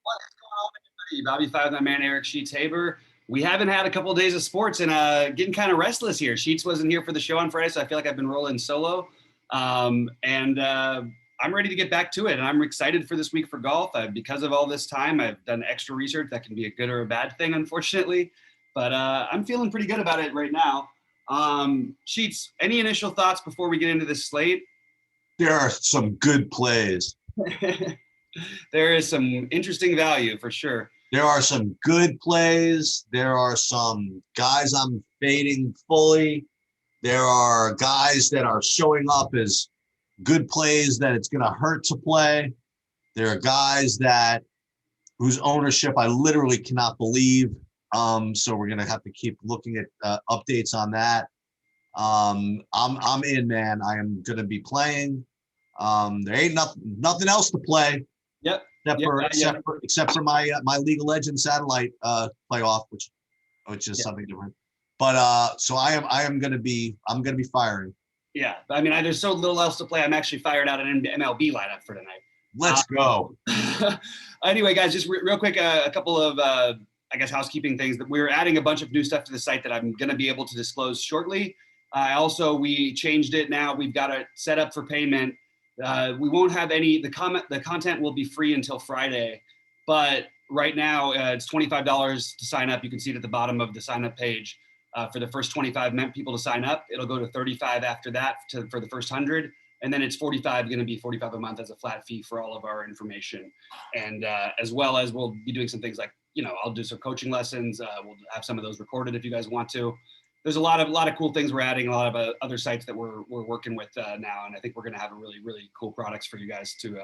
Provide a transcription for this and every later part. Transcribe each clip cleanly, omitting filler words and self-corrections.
What's going on, everybody? BobbyFi with my man Eric Sheets Haber. We haven't had a couple of days of sports and getting kind of restless here. Sheets wasn't here for the show on Friday, so I feel like I've been rolling solo. I'm ready to get back to it, and I'm excited for this week for golf. Because of all this time, I've done extra research. That can be a good or a bad thing, unfortunately, but I'm feeling pretty good about it right now. Sheets, any initial thoughts before we get into this slate? There are some good plays. There is some interesting value for sure. There are some good plays. There are some guys I'm fading fully. There are guys that are showing up as good plays that it's going to hurt to play. There are guys that whose ownership I literally cannot believe. So we're going to have to keep looking at updates on that. I'm in, man. I am going to be playing. There ain't nothing else to play. Yep. Except for my League of Legends satellite playoff, which is something different. But so I'm gonna be firing. Yeah, I mean, there's so little else to play. I'm actually fired out an MLB lineup for tonight. Let's go. Anyway, guys, just real quick, a couple of I guess housekeeping things. That we're adding a bunch of new stuff to the site that I'm going to be able to disclose shortly. We changed it now. We've got it set up for payment. We won't have any. The content will be free until Friday, but right now it's $25 to sign up. You can see it at the bottom of the sign up page. For the first 25 people to sign up, it'll go to 35 after that for the first 100, and then it's 45 going to be 45 a month as a flat fee for all of our information, and as well as we'll be doing some things like I'll do some coaching lessons. We'll have some of those recorded if you guys want to. There's a lot of cool things we're adding, a lot of other sites that we're working with now, and I think we're going to have a really cool products for you guys to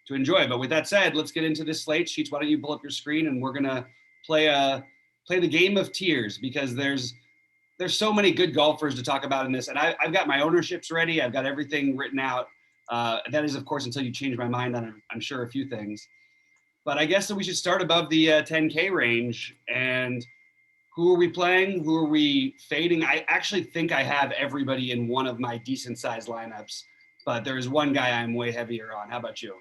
enjoy. But with that said, let's get into this slate. Sheets, why don't you pull up your screen, and we're going to play the game of tiers, because there's so many good golfers to talk about in this, and I've got my ownerships ready. I've got everything written out. That is, of course, until you change my mind on, I'm sure, a few things. But I guess that we should start above the 10K range. And who are we playing? Who are we fading? I actually think I have everybody in one of my decent-sized lineups, but there is one guy I'm way heavier on. How about you?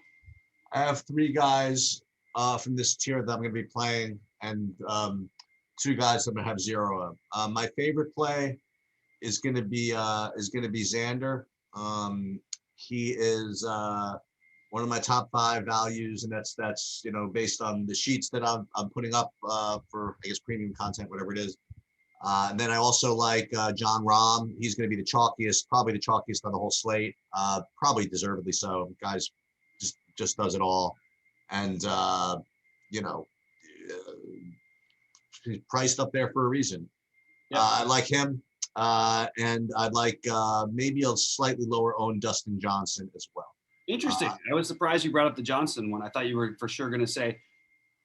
I have three guys from this tier that I'm going to be playing, and two guys I'm going to have zero of. My favorite play is going to be Xander. He is one of my top 5 values, and that's based on the sheets that I'm putting up for, I guess, premium content, whatever it is. And then I also like John Rahm. He's going to be probably the chalkiest on the whole slate, probably deservedly so. Guys just does it all, and he's priced up there for a reason. Yep. I like him, and I'd like maybe a slightly lower owned Dustin Johnson as well. Interesting. I was surprised you brought up the Johnson one. I thought you were for sure going to say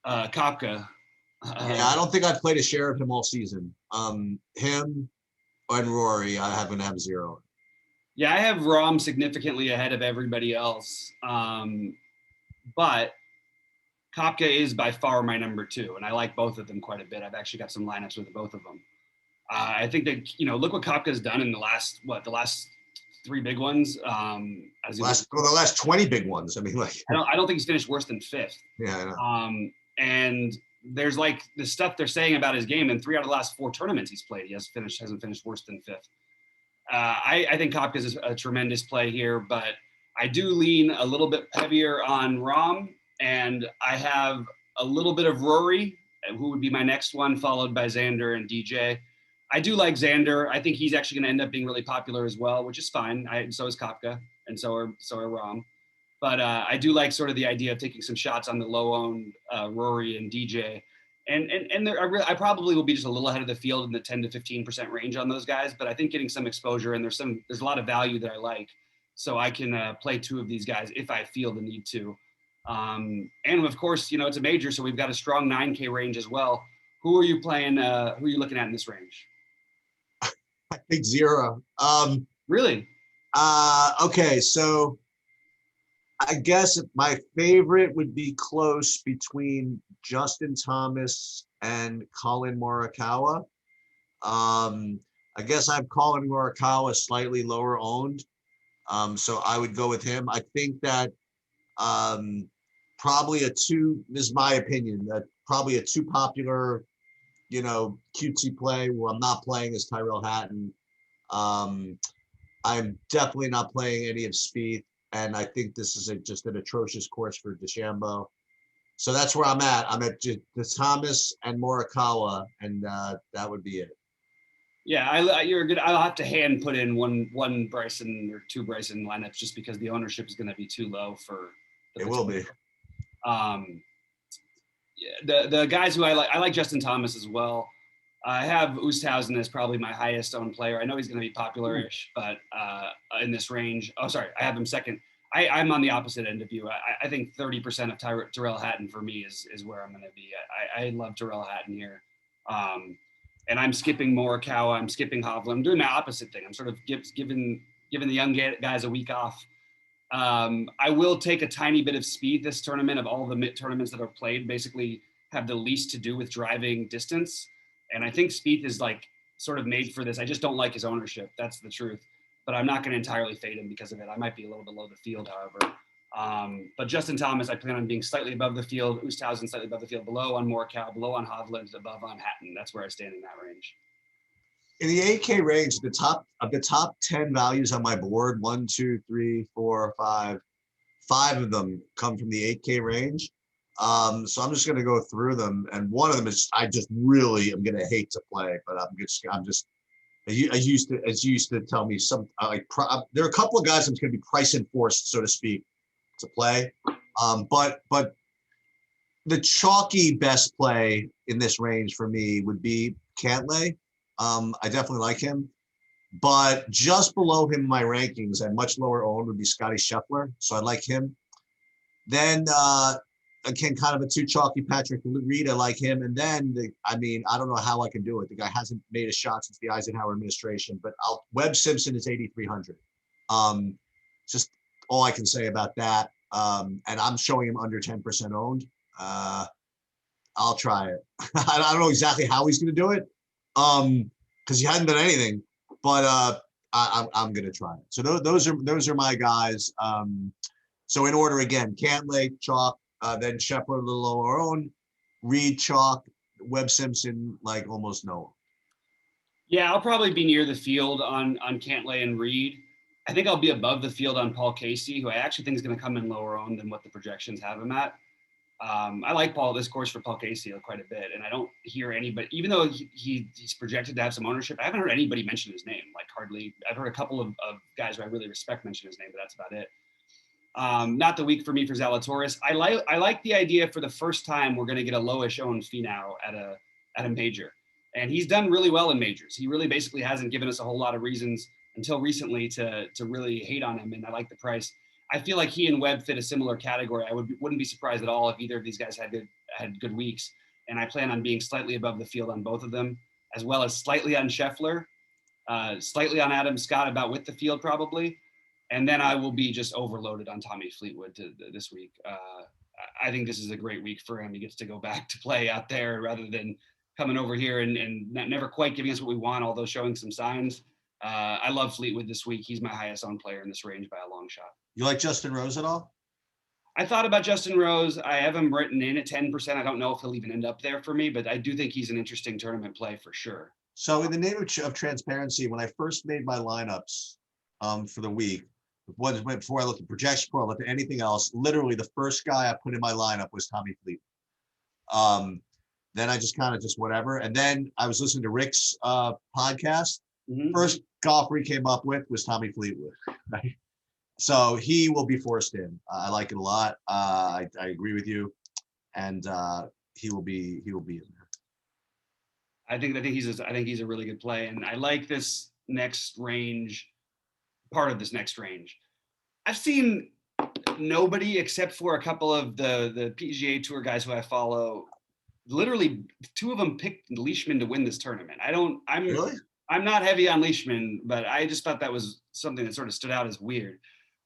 Koepka. Yeah, I don't think I've played a share of him all season. Him and Rory, I happen to have zero. Yeah, I have Rahm significantly ahead of everybody else. But Koepka is by far my number 2, and I like both of them quite a bit. I've actually got some lineups with both of them. I think that, look what Koepka's done in the last 3 big ones. The last 20 big ones. I mean, I don't think he's finished worse than 5th. Yeah, I know. And there's the stuff they're saying about his game. In 3 out of the last 4 tournaments he's played, he hasn't finished worse than 5th. I think Koepka's is a tremendous play here, but I do lean a little bit heavier on Rahm, and I have a little bit of Rory, who would be my next one, followed by Xander and DJ. I do like Xander. I think he's actually going to end up being really popular as well, which is fine. So is Koepka, and so are Rahm. But I do like sort of the idea of taking some shots on the low-owned Rory and DJ. And I probably will be just a little ahead of the field in the 10 to 15% range on those guys. But I think getting some exposure, and there's a lot of value that I like. So I can play 2 of these guys if I feel the need to. And of course, it's a major, so we've got a strong 9K range as well. Who are you playing? Who are you looking at in this range? I think zero. Really? Okay, so I guess my favorite would be close between Justin Thomas and Colin Morikawa. I guess I'm calling Morikawa slightly lower owned. So I would go with him. I think that probably this is my opinion, probably a too popular, cutesy play where I'm not playing as Tyrell Hatton. I'm definitely not playing any of Spieth, and I think this is just an atrocious course for DeChambeau. So that's where I'm at. I'm at just the Thomas and Morikawa, and that would be it. Yeah, you're good. I'll have to hand put in one Bryson or two Bryson lineups just because the ownership is going to be too low for. It will be. Yeah, the guys who I like Justin Thomas as well. I have Oosthuizen as probably my highest owned player. I know he's going to be popular-ish, but in this range. Oh, sorry, I have him second. I'm on the opposite end of you. I think 30% of Tyrell Hatton for me is where I'm going to be. I love Tyrell Hatton here. And I'm skipping Morikawa. I'm skipping Hovland. I'm doing my opposite thing. I'm sort of giving the young guys a week off. I will take a tiny bit of speed this tournament. Of all the tournaments that are played, basically have the least to do with driving distance. And I think Spieth is like sort of made for this. I just don't like his ownership. That's the truth. But I'm not going to entirely fade him because of it. I might be a little below the field, however. But Justin Thomas, I plan on being slightly above the field. Oosthuizen slightly above the field, below on Morikawa, below on Hovland, above on Hatton. That's where I stand in that range. In the 8K range, the top 10 values on my board, 1, 2, 3, 4, 5 of them come from the 8K range. So I'm just going to go through them, and one of them is I just really am going to hate to play, but I'm just as you used to tell me there are a couple of guys I'm going to be price enforced, so to speak, to play. But the chalky best play in this range for me would be Cantlay. I definitely like him, but just below him in my rankings and much lower owned would be Scotty Scheffler. So I like him. Then again, kind of a too chalky Patrick Reed. I like him. And then I don't know how I can do it. The guy hasn't made a shot since the Eisenhower administration, but Webb Simpson is 8,300. Just all I can say about that. And I'm showing him under 10% owned. I'll try it. I don't know exactly how he's going to do it. Because he hadn't done anything, but I'm gonna try it. So those are my guys. So in order again: Cantlay, chalk, then Scheffler, a little lower owned, Reed, chalk, Webb Simpson, like almost no. Yeah, I'll probably be near the field on Cantlay and Reed. I think I'll be above the field on Paul Casey, who I actually think is going to come in lower owned than what the projections have him at. I like this course for Paul Casey quite a bit, and I don't hear anybody, even though he's projected to have some ownership, I haven't heard anybody mention his name, like hardly. I've heard a couple of guys who I really respect mention his name, but that's about it. Not the week for me for Zalatoris. I like the idea for the first time we're going to get a lowish owned Finau at a major, and he's done really well in majors. He really basically hasn't given us a whole lot of reasons until recently to really hate on him, and I like the price. I feel like he and Webb fit a similar category. I wouldn't be surprised at all if either of these guys had good weeks. And I plan on being slightly above the field on both of them, as well as slightly on Scheffler, slightly on Adam Scott, about with the field probably. And then I will be just overloaded on Tommy Fleetwood this week. I think this is a great week for him. He gets to go back to play out there rather than coming over here and never quite giving us what we want, although showing some signs. I love Fleetwood this week. He's my highest owned player in this range by a long shot. You like Justin Rose at all? I thought about Justin Rose. I have him written in at 10%. I don't know if he'll even end up there for me, but I do think he's an interesting tournament play for sure. So in the name of transparency, when I first made my lineups for the week, before I looked at projection, before I looked at anything else, literally the first guy I put in my lineup was Tommy Fleetwood. Then I just kind of whatever. And then I was listening to Rick's podcast. Mm-hmm. First golfer he came up with was Tommy Fleetwood. Right? So he will be forced in. I like it a lot. I agree with you, and he will be in there. I think he's a really good play, and I like this next range. Part of this next range, I've seen nobody except for a couple of the PGA Tour guys who I follow. Literally, two of them picked Leishman to win this tournament. Really? I'm not heavy on Leishman, but I just thought that was something that sort of stood out as weird.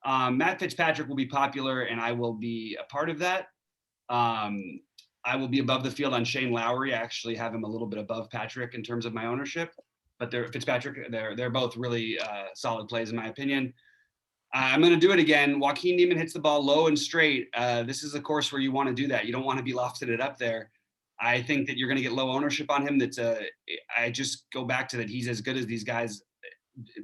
Matt Fitzpatrick will be popular, and I will be a part of that. I will be above the field on Shane Lowry. I actually have him a little bit above Patrick in terms of my ownership, but they're both really solid plays in my opinion. I'm going to do it again. Joaquin Niemann hits the ball low and straight. This is a course where you want to do that. You don't want to be lofted it up there. I think that you're going to get low ownership on him. I just go back to that. He's as good as these guys,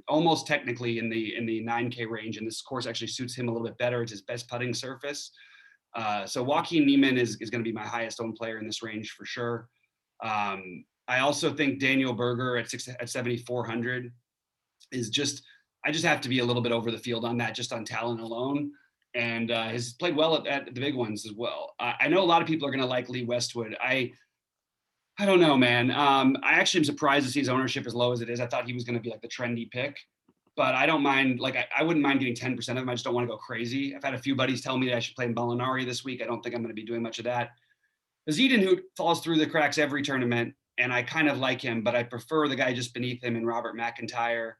almost technically in the 9K range. And this course actually suits him a little bit better. It's his best putting surface. So Joaquin Niemann is going to be my highest owned player in this range for sure. I also think Daniel Berger at 7,400 is just, I just have to be a little bit over the field on that, just on talent alone. And has played well at the big ones as well. I know a lot of people are going to like Lee Westwood. I don't know, man. I actually am surprised to see his ownership as low as it is. I thought he was going to be like the trendy pick, but I don't mind. Like, I wouldn't mind getting 10% of him. I just don't want to go crazy. I've had a few buddies tell me that I should play Molinari this week. I don't think I'm going to be doing much of that. Ziedenhout falls through the cracks every tournament, and I kind of like him, but I prefer the guy just beneath him in Robert McIntyre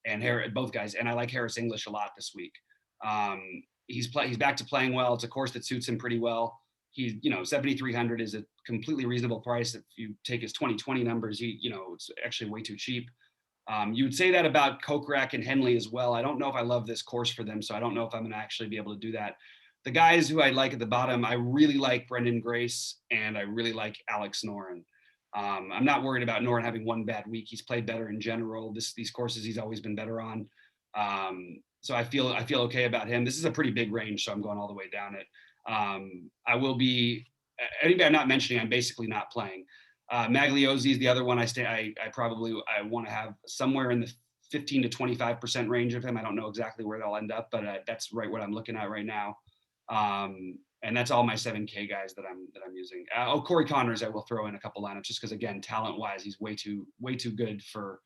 and both guys. And I like Harris English a lot this week. He's back to playing well. It's a course that suits him pretty well. 7,300 is a completely reasonable price. If you take his 2020 numbers, it's actually way too cheap. You would say that about Kokrak and Henley as well. I don't know if I love this course for them, so I don't know if I'm going to actually be able to do that. The guys who I like at the bottom, I really like Brendan Grace and I really like Alex Noren. I'm not worried about Noren having one bad week. He's played better in general. These courses he's always been better on. So I feel okay about him. This is a pretty big range, so I'm going all the way down it. I will be anybody I'm not mentioning, I'm basically not playing. Magliozzi is the other one I want to have somewhere in the 15 to 25% range of him. I don't know exactly where they'll end up, but that's right what I'm looking at right now. And that's all my 7K guys that I'm using. Corey Connors I will throw in a couple lineups just because, again, talent wise he's way too good for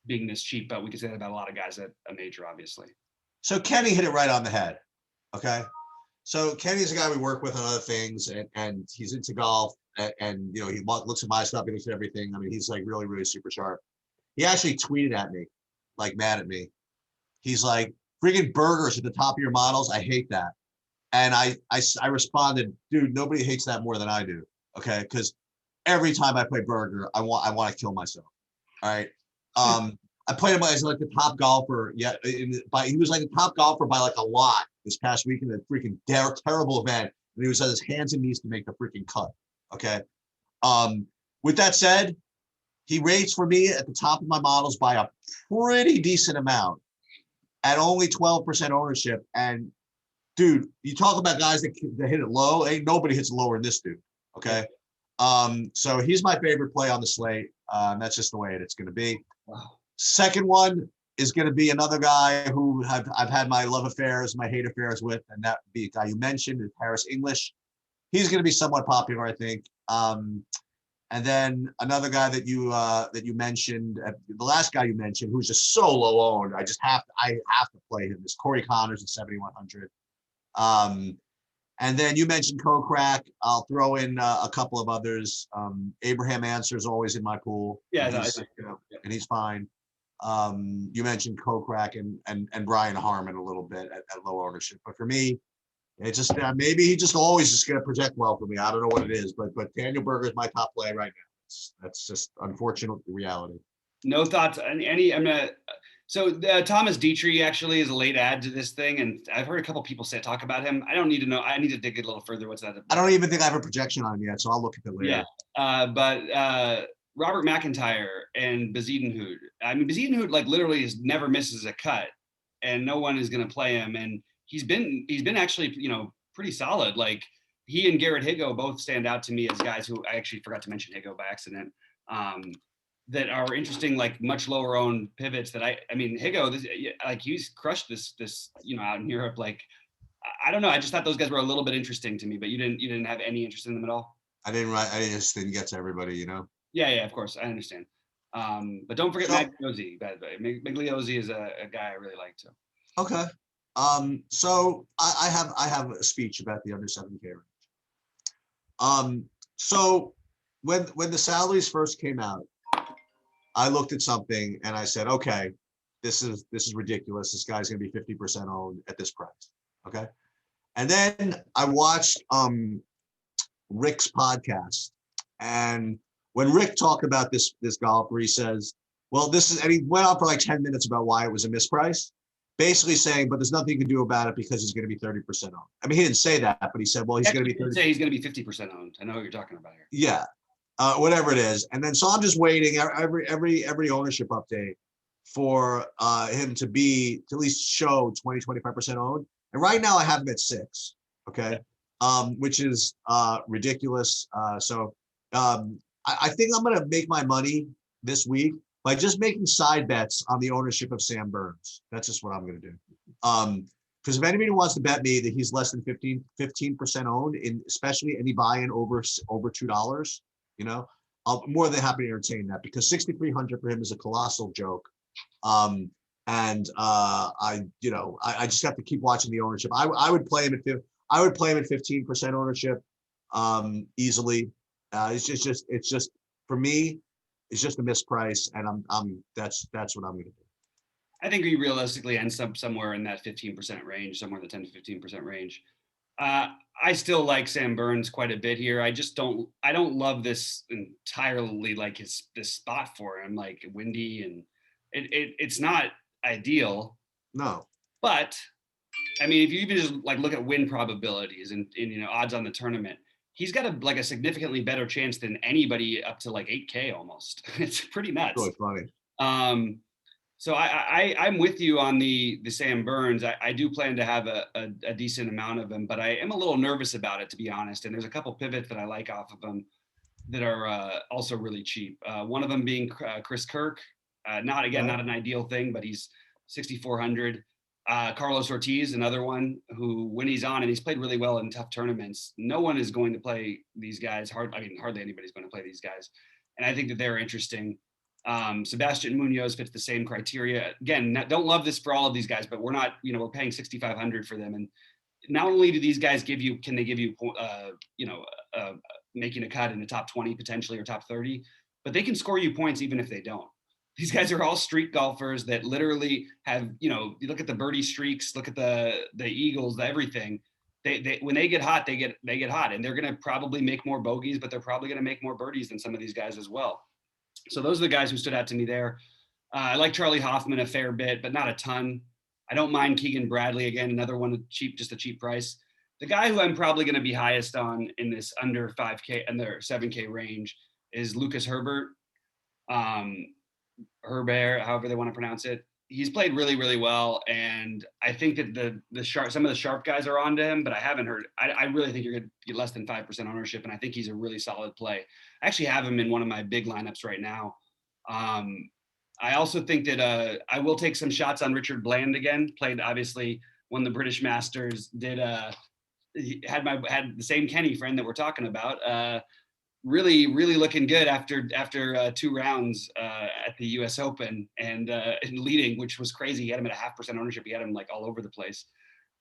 being this cheap, but we can say that about a lot of guys at a major, obviously. So Kenny hit it right on the head. Okay. So Kenny's a guy we work with on other things, and he's into golf, and he looks at my stuff, he looks at everything. I mean, he's like really, really super sharp. He actually tweeted at me, like mad at me. He's like, "Friggin' burgers at the top of your models. I hate that." And I responded, "Dude, nobody hates that more than I do." Okay, because every time I play burger, I want to kill myself. All right. I played him as like the top golfer. Yeah, he was like the top golfer by like a lot this past week in a freaking terrible event. And he was on his hands and knees to make the freaking cut. Okay. With that said, he rates for me at the top of my models by a pretty decent amount at only 12% ownership. And dude, you talk about guys that hit it low. Ain't nobody hits lower than this dude. Okay. So he's my favorite play on the slate. That's just the way it's going to be. Wow. Second one is going to be another guy who I've had my love affairs, my hate affairs with, and that would be a guy you mentioned, is Harris English. He's going to be somewhat popular, I think. And then another guy that you mentioned, the last guy you mentioned, who's just so low owned, I have to play him, is Corey Connors at 7,100. And then you mentioned Kokrak. I'll throw in a couple of others. Abraham Answer is always in my pool. Yeah, and he's fine. You mentioned Kokrak and Brian Harmon a little bit at low ownership, but for me, it just maybe he just always just going to project well for me. I don't know what it is, but Daniel Berger is my top play right now. That's just unfortunate reality. No thoughts on any. So Thomas Dietrich actually is a late add to this thing, and I've heard a couple people talk about him. I don't need to know. I need to dig a little further. What's that? I don't even think I have a projection on him yet, so I'll look at it later. Yeah, but Robert McIntyre and Bezuidenhout. I mean, Bezuidenhout like literally never misses a cut, and no one is going to play him. And he's been actually pretty solid. Like he and Garrett Higgo both stand out to me as guys who I actually forgot to mention Higgo by accident. That are interesting, like much lower owned pivots. That I mean, Higgo, he's crushed this out in Europe. Like I don't know. I just thought those guys were a little bit interesting to me, but you didn't have any interest in them at all. I just didn't get to everybody, Yeah, of course, I understand. But don't forget Magliozzi. By the way, Magliozzi is a guy I really like too. Okay. So I have a speech about the under 7K range. So when the salaries first came out, I looked at something and I said, okay, this is ridiculous. This guy's gonna be 50% owned at this price. Okay. And then I watched Rick's podcast, and when Rick talked about this golfer, he says, well, and he went on for like 10 minutes about why it was a misprice. basically saying, but there's nothing you can do about it because he's going to be 30% owned. I mean, he didn't say that, but he said, well, he's going to be 30. Say he's going to be 50% owned. I know what you're talking about here. Yeah, whatever it is. And then so I'm just waiting every ownership update for him to at least show 20-25% owned. And right now I have him at 6. Okay. Which is ridiculous. I think I'm gonna make my money this week by just making side bets on the ownership of Sam Burns. That's just what I'm gonna do. Because if anybody wants to bet me that he's less than 15% owned, especially any buy-in over $2, you know, I'm more than happy to entertain that, because 6,300 for him is a colossal joke. I just have to keep watching the ownership. I would play him at 15% ownership easily. It's just for me, it's just a misprice, and that's what I'm going to do. I think we realistically end somewhere in that 15% range, somewhere in the 10 to 15% range. I still like Sam Burns quite a bit here. I don't love this entirely, like this spot for him, like windy, and it's not ideal. No. But I mean, if you even just like look at win probabilities and odds on the tournament, he's got a significantly better chance than anybody up to like 8K almost. It's pretty nuts. Really funny. So I'm with you on the Sam Burns. I do plan to have a decent amount of him, but I am a little nervous about it, to be honest. And there's a couple pivots that I like off of him that are also really cheap. One of them being Chris Kirk. Not an ideal thing, but he's 6,400. Carlos Ortiz, another one who, when he's on, and he's played really well in tough tournaments, no one is going to play these guys. Hardly anybody's going to play these guys. And I think that they're interesting. Sebastian Munoz fits the same criteria. Again, don't love this for all of these guys, but we're paying 6,500 for them. And not only do these guys can they give you, making a cut in the top 20 potentially, or top 30, but they can score you points even if they don't. These guys are all streak golfers that literally have, you look at the birdie streaks, look at the eagles, everything. They when they get hot, they get hot, and they're going to probably make more bogeys, but they're probably going to make more birdies than some of these guys as well. So those are the guys who stood out to me there. I like Charlie Hoffman a fair bit, but not a ton. I don't mind Keegan Bradley, again, another one cheap, just a cheap price. The guy who I'm probably going to be highest on in this under 5K, under 7K range is Lucas Herbert. Herbert, however they want to pronounce it. He's played really, really well, and I think that some of the sharp guys are onto him, but I haven't heard. I really think you're going to get less than 5% ownership, and I think he's a really solid play. I actually have him in one of my big lineups right now. I also think that I will take some shots on Richard Bland again. Played, obviously, won the British Masters. Had the same Kenny friend that we're talking about. Really, really looking good after 2 rounds at the U.S. Open and leading, which was crazy. He had him at a 0.5% ownership. He had him like all over the place,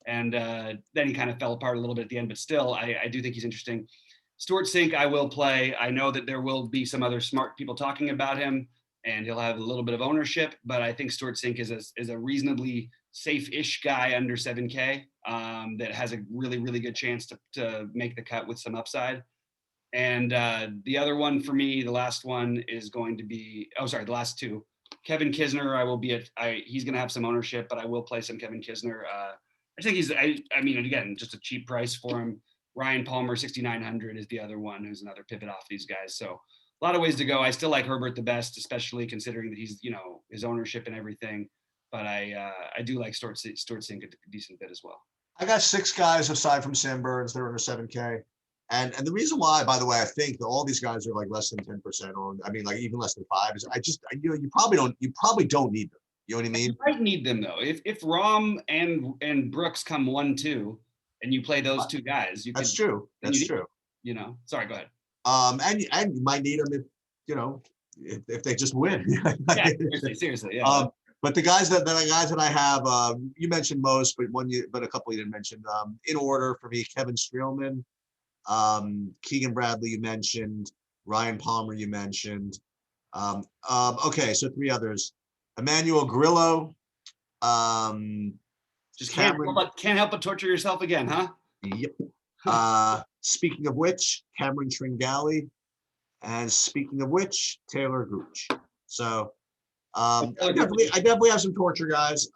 and then he kind of fell apart a little bit at the end. But still, I do think he's interesting. Stuart Sink, I will play. I know that there will be some other smart people talking about him, and he'll have a little bit of ownership. But I think Stuart Sink is a reasonably safe-ish guy under 7K that has a really, really good chance to make the cut with some upside. And the other one for me, the last one is going to be, the last two. Kevin Kisner, I will be he's going to have some ownership, but I will play some Kevin Kisner. I think again, just a cheap price for him. Ryan Palmer, 6,900 is the other one, who's another pivot off these guys. So a lot of ways to go. I still like Herbert the best, especially considering that he's, his ownership and everything. But I do like Stuart Sink a decent bit as well. I got 6 guys aside from Sam Burns. They're under 7K. And the reason why, by the way, I think that all these guys are like less than 10% owned. I mean, like even less than 5 is. You probably don't need them. You know what I mean? You might need them though. If Rom and Brooks come 1-2, and you play those 2 guys, that's true. That's true. Sorry, go ahead. And you might need them if they just win. Yeah, seriously, yeah. But the guys that I have, you mentioned most, but a couple you didn't mention. In order for me, Kevin Streelman. Keegan Bradley you mentioned, Ryan Palmer you mentioned. Okay, so 3 others. Emmanuel Grillo. Just can't help but torture yourself again, huh? Yep. Speaking of which, Cameron Tringali, and speaking of which, Taylor Gooch. So I definitely have some torture guys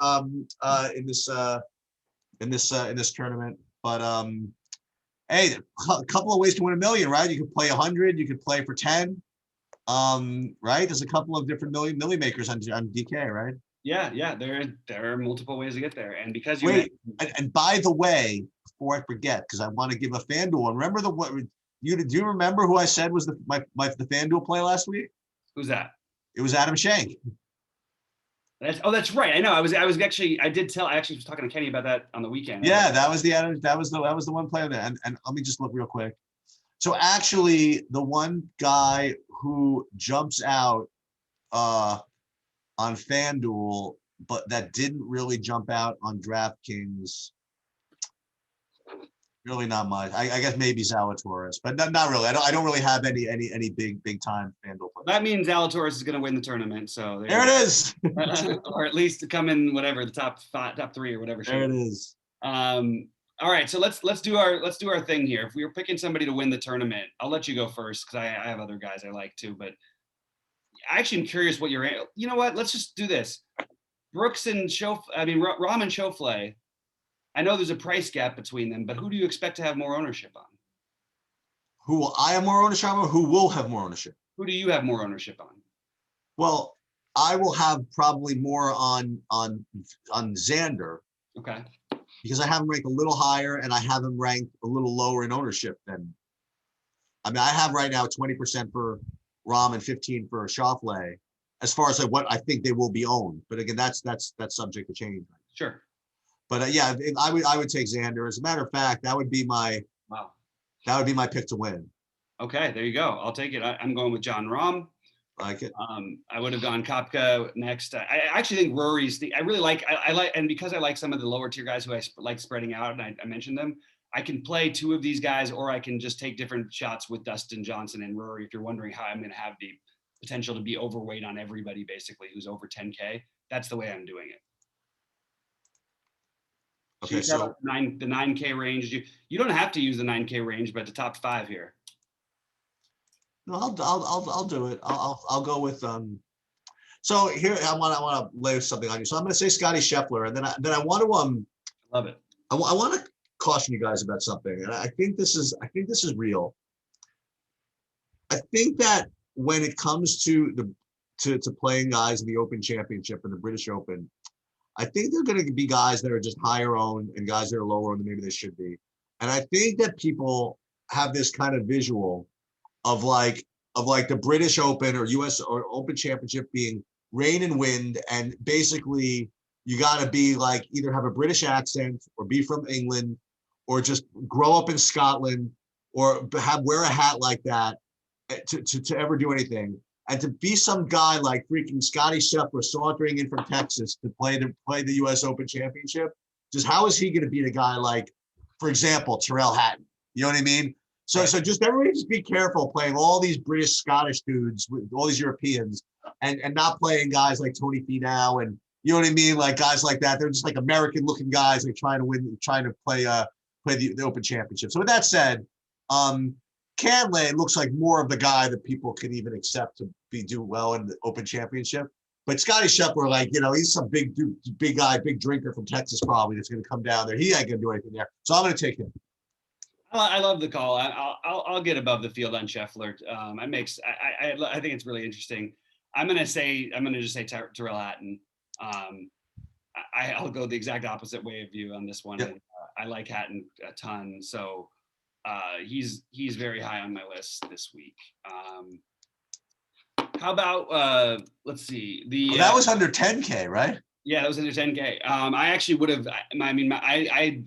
in this tournament. But hey, a couple of ways to win $1 million, right? You could play 100, you could play for 10. Right? There's a couple of different million makers on DK, right? Yeah. There are multiple ways to get there, and because you wait, and by the way, before I forget, because I want to give a FanDuel one. Remember do you remember who I said was the FanDuel play last week? Who's that? It was Adam Shank. That's right. I know. I actually was talking to Kenny about that on the weekend. Yeah, that was the one player there. And let me just look real quick. So actually, the one guy who jumps out on FanDuel, but that didn't really jump out on DraftKings. Really not much. I guess maybe Zalatoris, but not really. I don't really have any big time FanDuel players. That means Zalatoris is going to win the tournament. So there it is. Or at least to come in whatever the top 3 or whatever. There it is. All right, so let's do our thing here. If we were picking somebody to win the tournament, I'll let you go first because I have other guys I like too. But I actually am curious what you're. You know what? Let's just do this. Brooks and Rahm and Schauffele. I know there's a price gap between them, but who do you expect to have more ownership on? Who will I have more ownership on? Or who will have more ownership? Who do you have more ownership on? Well, I will have probably more on Xander. Okay. Because I have him ranked a little higher and I have him ranked a little lower in ownership than. I mean, I have right now 20% for Rahm and 15 for Schauffele, as far as like what I think they will be owned. But again, that's subject to change. Sure. But yeah, I would take Xander. As a matter of fact, that would be my pick to win. Okay, there you go. I'll take it. I'm going with John Rahm. Like it. I would have gone Koepka next. I actually think Rory's I really like, and because I like some of the lower tier guys who I like spreading out, and I mentioned them, I can play 2 of these guys, or I can just take different shots with Dustin Johnson and Rory. If you're wondering how I'm going to have the potential to be overweight on everybody, basically, who's over 10K, that's the way I'm doing it. Okay, so the 9K range. You don't have to use the 9K range, but the top 5 here. No, I'll do it. I'll go with So here I want to lay something on you. So I'm going to say Scotty Scheffler, and then I want to love it. I want to caution you guys about something, and I think this is real. I think that when it comes to playing guys in the Open Championship and the British Open, I think they're going to be guys that are just higher owned and guys that are lower owned than maybe they should be. And I think that people have this kind of visual of like the British Open or US or Open Championship being rain and wind, and basically you got to be like either have a British accent or be from England or just grow up in Scotland or wear a hat like that to ever do anything. And to be some guy like freaking Scotty Scheffler sauntering in from Texas to play the U.S. Open Championship, just how is he going to beat a guy like, for example, Tyrrell Hatton? You know what I mean? So just everybody just be careful playing all these British, Scottish dudes with all these Europeans, and not playing guys like Tony Finau and you know what I mean, like guys like that. They're just like American-looking guys like trying to play the Open Championship. So with that said, Cantlay looks like more of the guy that people can even accept to do well in the Open Championship. But Scotty Scheffler, like, you know, he's some big dude, big guy, big drinker from Texas probably that's going to come down there. He ain't going to do anything there. So I'm going to take him. I love the call. I'll get above the field on Scheffler. I think it's really interesting. I'm going to just say Tyrrell Hatton. I'll go the exact opposite way of you on this one. Yep. I like Hatton a ton. So he's very high on my list this week. How about let's see that was under 10K, right? Yeah, that was under 10K. I actually would have. I mean, I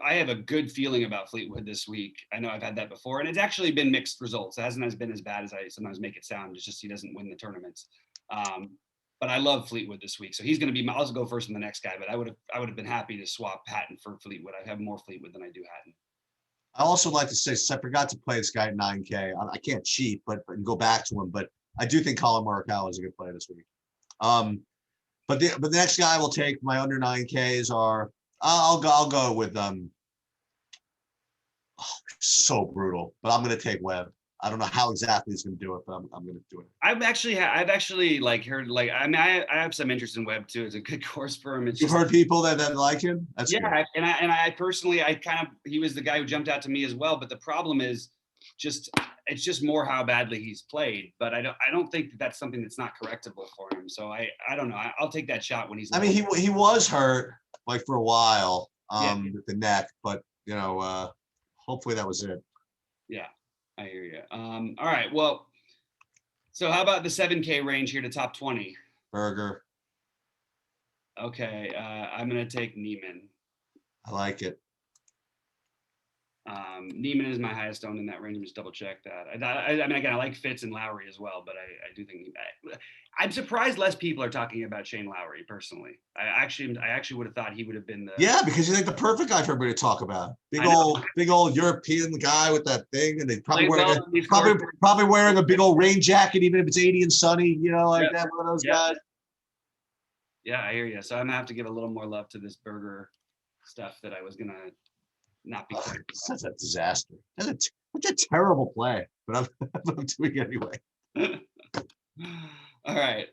have a good feeling about Fleetwood this week. I know I've had that before, and it's actually been mixed results. It hasn't been as bad as I sometimes make it sound. It's just he doesn't win the tournaments. But I love Fleetwood this week, so he's going to be. I'll go first in the next guy, but I would have been happy to swap Hatton for Fleetwood. I have more Fleetwood than I do Hatton. I also like to say, I forgot to play this guy at 9K. I can't cheat, but go back to him. But I do think Colin Morikawa is a good play this week. But the next guy I will take my under 9Ks are I'll go with so brutal, but I'm going to take Webb. I don't know how exactly he's going to do it, but I'm going to do it. I've actually like heard like I mean I have some interest in Web too. It's a good course for him. It's You've just heard people that like him. That's good. yeah, and I personally I kind of he was the guy who jumped out to me as well. But the problem is just it's just more how badly he's played. But I don't think that that's something that's not correctable for him. So I don't know. I'll take that shot when he's. I mean, he was hurt like for a while Yeah. with the neck, but you know, hopefully that was it. Yeah, I hear you. All right. Well, so how about the 7K range here to top 20? Burger. Okay, I'm gonna take Neiman. I like it. Neiman is my highest owned in that range. Just double check that. I mean, again, I like Fitz and Lowry as well, but I do think I'm surprised less people are talking about Shane Lowry personally. I actually would have thought he would have been the Yeah, because he's like the perfect guy for everybody to talk about. Big old European guy with that thing, and they probably probably wearing a big old rain jacket, even if it's 80 and sunny. You know, like that one of those guys. Yeah, I hear you. So I'm gonna have to give a little more love to this burger stuff that I was gonna not be. Such a disaster. Such a terrible play, but I'm doing it anyway. All right.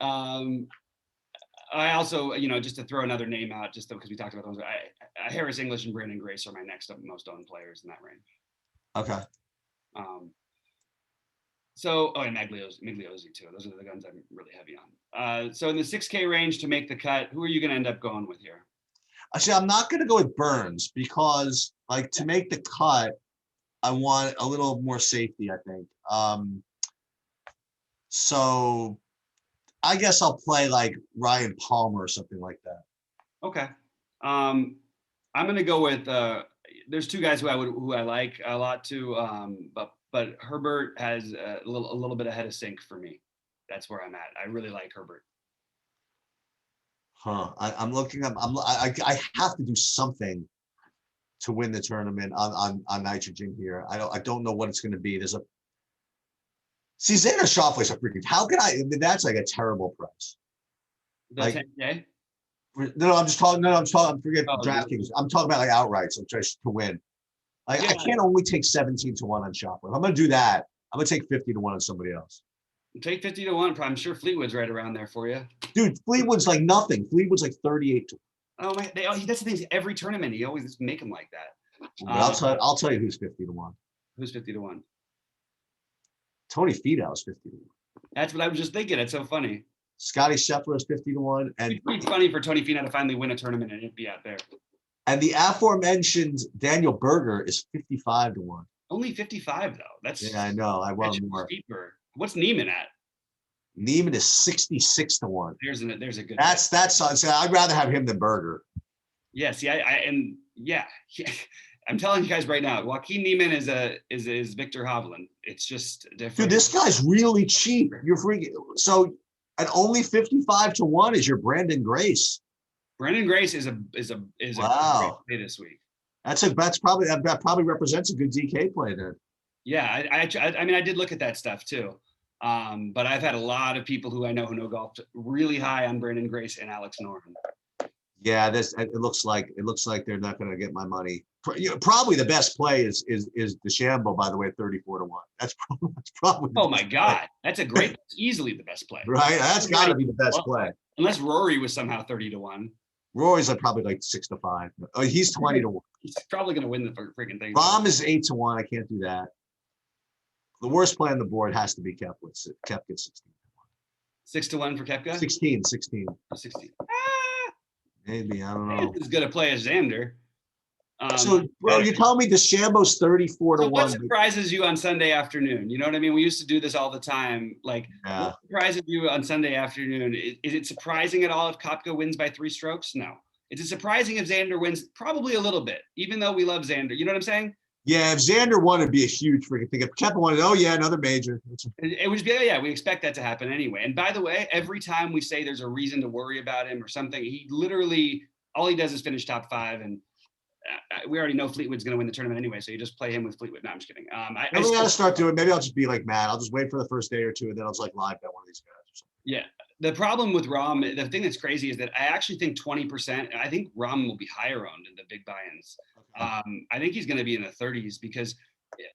I also, just to throw another name out, just because we talked about those, Harris English and Brandon Grace are my next most owned players in that range. Okay. And Migliozzi too. Those are the guns I'm really heavy on. So in the 6K range to make the cut, who are you going to end up going with here? Actually, I'm not going to go with Burns because, like, to make the cut, I want a little more safety, I think. So I guess I'll play like Ryan Palmer or something like that. Okay. I'm going to go with there's two guys who I like a lot too. But Herbert has a little bit ahead of sync for me. That's where I'm at. I really like Herbert. I'm looking up. I have to do something to win the tournament on nitrogen here. I don't know what it's going to be. Xander Schauffele's a freaking. How can I? That's like a terrible price. The like 10K? No, I'm just talking. No, I'm talking. Forget DraftKings. I'm talking about like outrights. I'm trying to win. Like I can't only take 17 to 1 on Schauffele. If I'm going to do that, I'm going to take 50 to 1 on somebody else. Take 50 to 1. I'm sure Fleetwood's right around there for you. Dude, Fleetwood's like nothing. Fleetwood's like 38 to 1. Oh my! That's the thing. Every tournament, he always just make him like that. I'll tell you who's 50 to 1. Who's 50 to 1? Tony Fidau's 50 to 1. That's what I was just thinking. It's so funny. Scotty Scheffler is 50 to 1, and it's funny for Tony Finau to finally win a tournament and it'd be out there. And the aforementioned Daniel Berger is 55 to 1. Only 55 though. That's I know. I want more. Cheaper. What's Neiman at? Neiman is 66 to 1. There's a good. That's I'd rather have him than Berger. Yeah. See, I'm telling you guys right now, Joaquin Neiman is Victor Hovland. It's just different. Dude, this guy's really cheap. You're freaking. So at only 55 to 1 is your Brandon Grace. Brandon Grace is a wow. Great play this week. That probably represents a good DK play then. Yeah, I mean I did look at that stuff too, but I've had a lot of people who I know who know golf really high on Brandon Grace and Alex Noren. Yeah, it looks like they're not going to get my money. Probably the best play is DeChambeau, by the way, 34 to 1. That's probably. Oh my God, that's easily the best play. Right, that's got to be the best play. Unless Rory was somehow 30 to 1. Rory's probably like 6 to 5. Oh, he's 20 to 1. He's probably going to win the freaking thing. Rahm is 8 to 1. I can't do that. The worst play on the board has to be Koepka. Koepka 16 to 1. 6 to 1 for Koepka? 16. 16. Maybe, I don't know. He's as good a play as Xander. So, bro, you tell me DeChambeau's 34 to 1. What surprises you on Sunday afternoon? You know what I mean? We used to do this all the time. Like, what surprises you on Sunday afternoon? Is it surprising at all if Koepka wins by 3 strokes? No. Is it surprising if Xander wins? Probably a little bit, even though we love Xander. You know what I'm saying? Yeah, if Xander won, it'd be a huge freaking thing. If Koepka won, another major. It would be, we expect that to happen anyway. And by the way, every time we say there's a reason to worry about him or something, he literally, all he does is finish top 5. And we already know Fleetwood's going to win the tournament anyway, so you just play him with Fleetwood. No, I'm just kidding. I got to start doing. Maybe I'll just be like Matt. I'll just wait for the first day or two, and then I'll just like live bet one of these guys or something. Yeah, the problem with Rahm, the thing that's crazy is that I actually think 20%. I think Rahm will be higher owned in the big buy-ins. Okay. I think he's going to be in the 30s because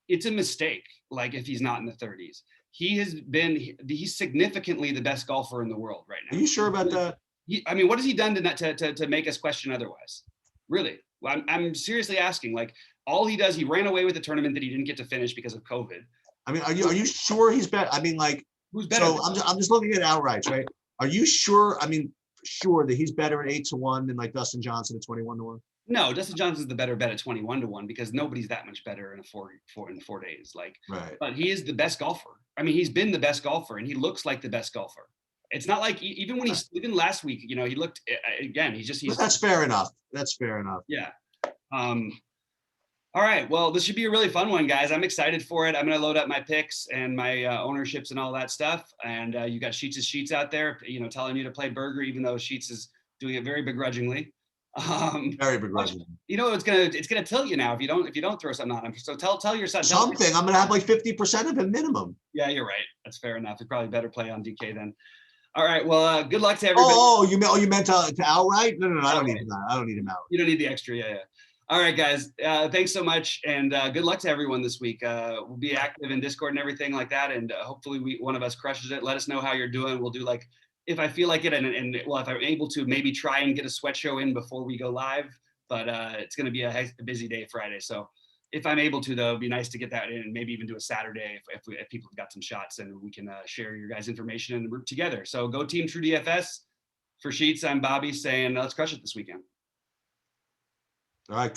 it's a mistake. Like if he's not in the 30s, he's significantly the best golfer in the world right Are now. you sure about that? I mean, what has he done to make us question otherwise? Really? Well, I'm seriously asking. Like all he does, he ran away with the tournament that he didn't get to finish because of COVID. I mean, are you sure he's better? I mean, like, Who's better? so I'm just looking at outrights, right? Are you sure? I mean, sure that he's better at 8-1 than like Dustin Johnson at 21-1? No, Dustin Johnson's the better bet at 21-1 because nobody's that much better in a in 4 days. Like, Right. but he is the best golfer. I mean, he's been the best golfer, and he looks like the best golfer. It's not like even when even last week, you know, he looked again. He's That's fair enough. That's fair enough. yeah. All right. Well, this should be a really fun one, guys. I'm excited for it. I'm going to load up my picks and my ownerships and all that stuff. And you got Sheets' Sheets out there, you know, telling you to play Burger, even though Sheets is doing it very begrudgingly. Very begrudgingly. You know, it's gonna tilt you now if you don't throw something on him. So tell your son Something. I'm gonna have like 50% of him minimum. Yeah, you're right. That's fair enough. You probably better play on DK then. All right. Well, good luck to everybody. Oh, you meant to outright? No. I don't need him. I don't need him out. You don't need the extra. Yeah. All right, guys. Thanks so much, and good luck to everyone this week. We'll be active in Discord and everything like that, and hopefully one of us crushes it. Let us know how you're doing. We'll do like if I feel like it, and well, if I'm able to, maybe try and get a sweat show in before we go live. But it's going to be a busy day Friday, so if I'm able to, though, it'd be nice to get that in, and maybe even do a Saturday if people have got some shots, and we can share your guys' information and root together. So go Team True DFS. For Sheets, I'm Bobby saying let's crush it this weekend. All right.